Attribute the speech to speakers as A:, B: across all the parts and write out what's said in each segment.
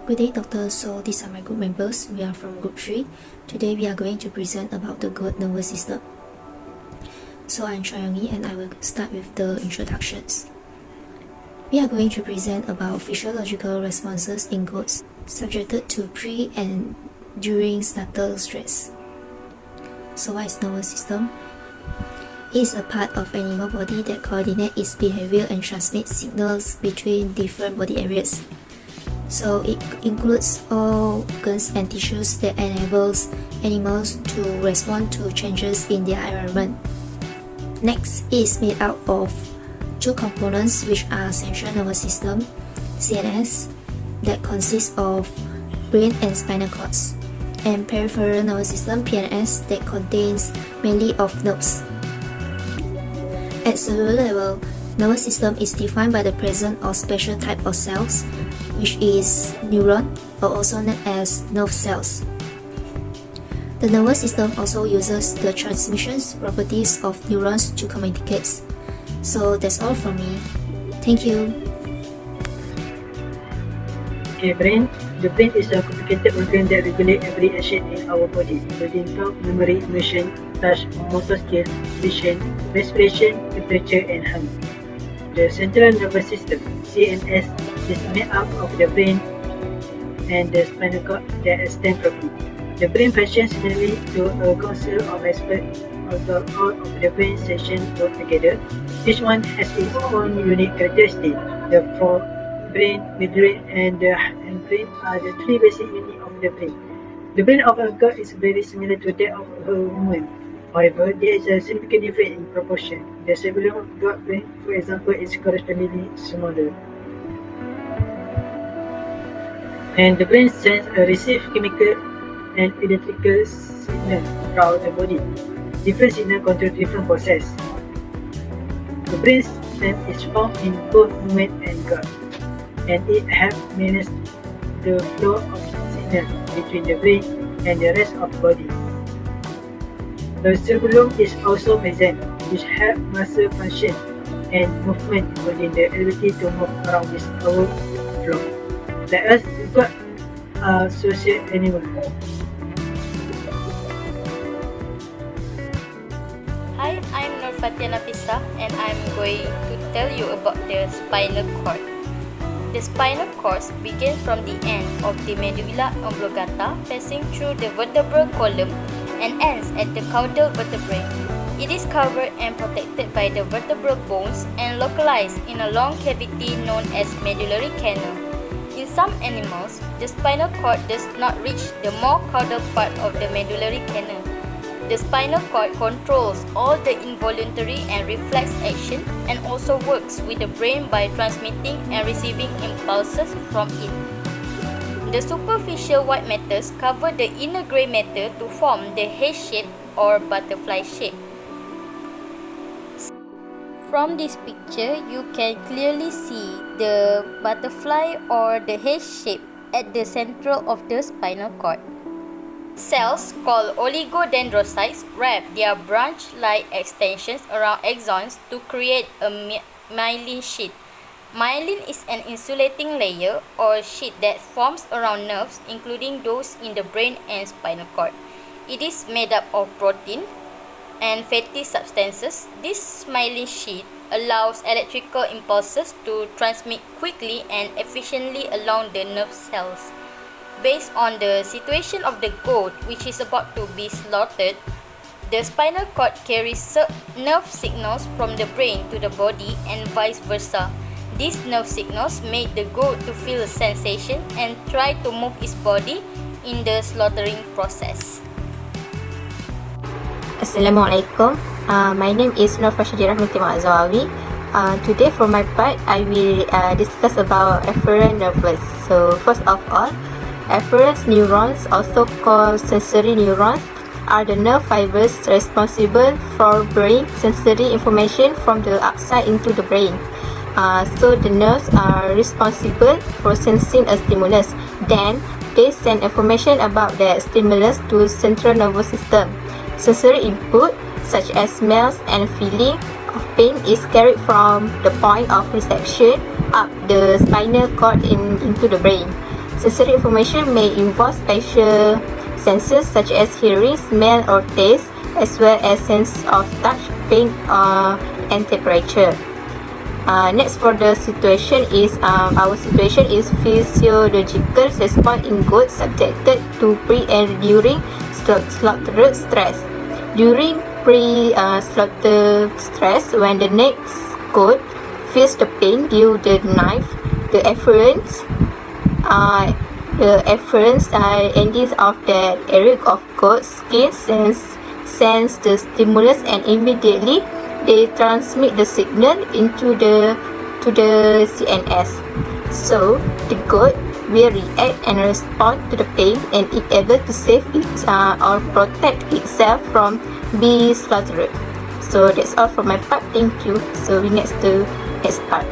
A: Good day, doctor. So these are my group members. We are from group 3. Today we are going to present about the gut nervous system. So I'm Chayongi and I will start with the introductions. We are going to present about physiological responses in goats subjected to pre and during startle stress. So what is nervous system? It is a part of animal body that coordinates its behavior and transmits signals between different body areas. So it includes all organs and tissues that enables animals to respond to changes in their environment. Next, it is made up of two components, which are central nervous system (CNS) that consists of brain and spinal cords, and peripheral nervous system (PNS) that contains mainly of nerves. At cellular level, nervous system is defined by the presence of special type of cells, which is neuron, or also known as nerve cells. The nervous system also uses the transmission properties of neurons to communicate. So that's all from me. Thank you.
B: Okay, brain. The brain is a complicated organ that regulates every action in our body, including thought, memory, emotion, touch, motor skill, vision, respiration, temperature, and hunger. The central nervous system (CNS) is made up of the brain and the spinal cord that extend from it. The brain functions similarly to a council of experts, although all of the brain sections work together. Each one has its own unique characteristic. The forebrain, midbrain, and hindbrain are the three basic units of the brain. The brain of a goat is very similar to that of a woman. However, there is a significant difference in proportion. The cerebellum of goat brain, for example, is correspondingly smaller. And the brain sends and receives chemical and electrical signals throughout the body. Different signals control different processes. The brain stem is found in both women and goat, and it helps manage the flow of signals between the brain and the rest of the body. The cerebellum is also present, which helps muscle function and movement, including the ability to move around this our floor. Like us, goats are social animals.
C: Hi, I'm Fft1093 and I'm going to tell you about the spinal cord. The spinal cord begins from the end of the medulla oblongata, passing through the vertebral column and ends at the caudal vertebrae. It is covered and protected by the vertebral bones and localized in a long cavity known as medullary canal. In some animals, the spinal cord does not reach the more caudal part of the medullary canal. The spinal cord controls all the involuntary and reflex action and also works with the brain by transmitting and receiving impulses from it. The superficial white matters cover the inner grey matter to form the head shape or butterfly shape. From this picture, you can clearly see the butterfly or the head shape at the central of the spinal cord. Cells called oligodendrocytes wrap their branch-like extensions around axons to create a myelin sheath. Myelin is an insulating layer or sheath that forms around nerves, including those in the brain and spinal cord. It is made up of protein and fatty substances. This myelin sheath allows electrical impulses to transmit quickly and efficiently along the nerve cells. Based on the situation of the goat which is about to be slaughtered, the spinal cord carries nerve signals from the brain to the body and vice versa. These nerve signals make the goat to feel a sensation and try to move its body in the slaughtering process.
D: Assalamualaikum. My name is Fft1093 Today for my part, I will discuss about afferent nerves. So first of all, afferent neurons, also called sensory neurons, are the nerve fibers responsible for bringing sensory information from the outside into the brain. So the nerves are responsible for sensing a stimulus. Then they send information about that stimulus to central nervous system. Sensory input such as smells and feeling of pain is carried from the point of reception up the spinal cord into the brain. Sensory information may involve spatial senses such as hearing, smell, or taste, as well as sense of touch, pain, and temperature. Next for the situation is our situation is physiological response in goats subjected to pre and during slaughter stress. During pre-slaughter stress, when the next goat feels the pain due to the knife, the efferents endings of the area of goat skin sense the stimulus, and immediately they transmit the signal to the CNS. So the goat will react and respond to the pain and is able to save it or protect itself from being slaughtered. So that's all from my part. Thank you. So we next part.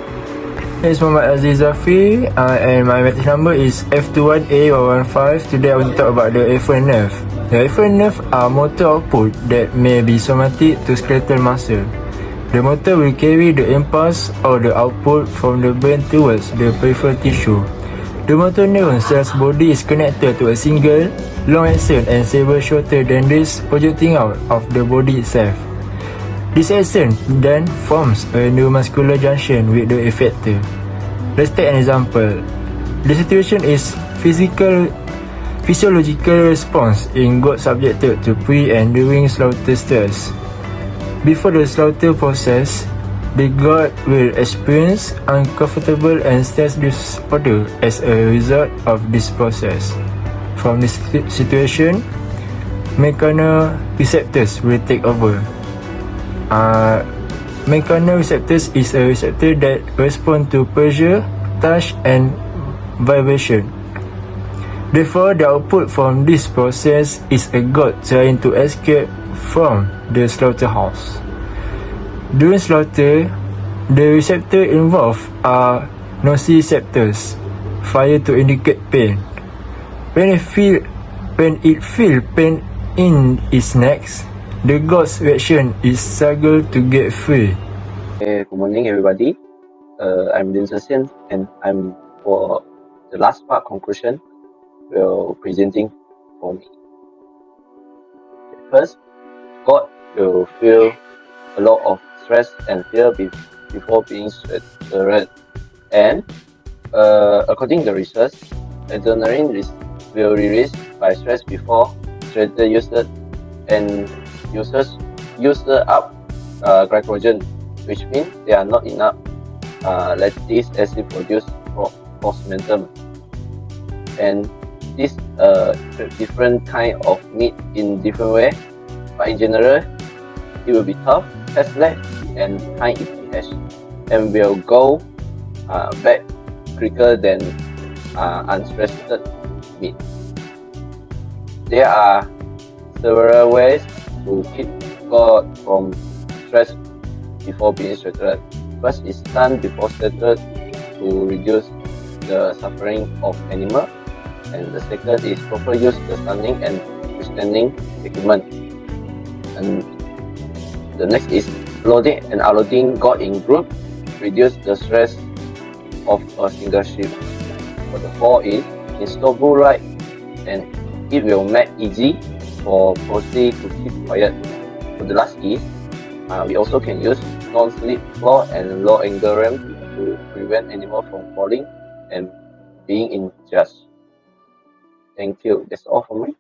E: It's Muhammad Aziz Zafi, and my message number is F21A115. Today I want to talk about the afferent nerve. The afferent nerve are motor output that may be somatic to skeletal muscle. The motor will carry the impulse or the output from the brain towards the peripheral tissue. The motor neuron cell's body is connected to a single, long axon and several shorter than this projecting out of the body itself. This axon then forms a neuromuscular junction with the effector. Let's take an example. The situation is physiological response in goat subjected to pre and during slaughter stress. Before the slaughter process, the goat will experience uncomfortable and stress disorder as a result of this process. From this situation, mechanoreceptors will take over. Mechanoreceptors is a receptor that responds to pressure, touch, and vibration. Therefore, the output from this process is a goat trying to escape from the slaughterhouse. During slaughter, the receptor involved are nociceptors, fired to indicate pain. When it feel pain in its neck, the goat's reaction is struggle to get free.
F: Good morning, everybody. I'm Lin Zesian, and I'm for the last part conclusion. Will presenting for me. First, God will feel a lot of stress and fear before being slaughtered, and according to the research, adrenaline will release by stress before slaughter used and users up glycogen, which means there are not enough lactic acid produced for postmortem, and this different kind of meat in different way, but in general it will be tough, has less and high EPH, and will go back quicker than unstressed meat. There are several ways to keep God from stress before being slaughtered. First is stun before slaughter to reduce the suffering of animal. And the second is proper use the stunning and withstanding equipment. And the next is loading and unloading goat in group, reduce the stress of a single sheep. For the fourth is install bull light, and it will make easy for poultry to keep quiet. For the last is we also can use non-slip floor and low angle ramp to prevent animal from falling and being injured. Thank you. That's all for me.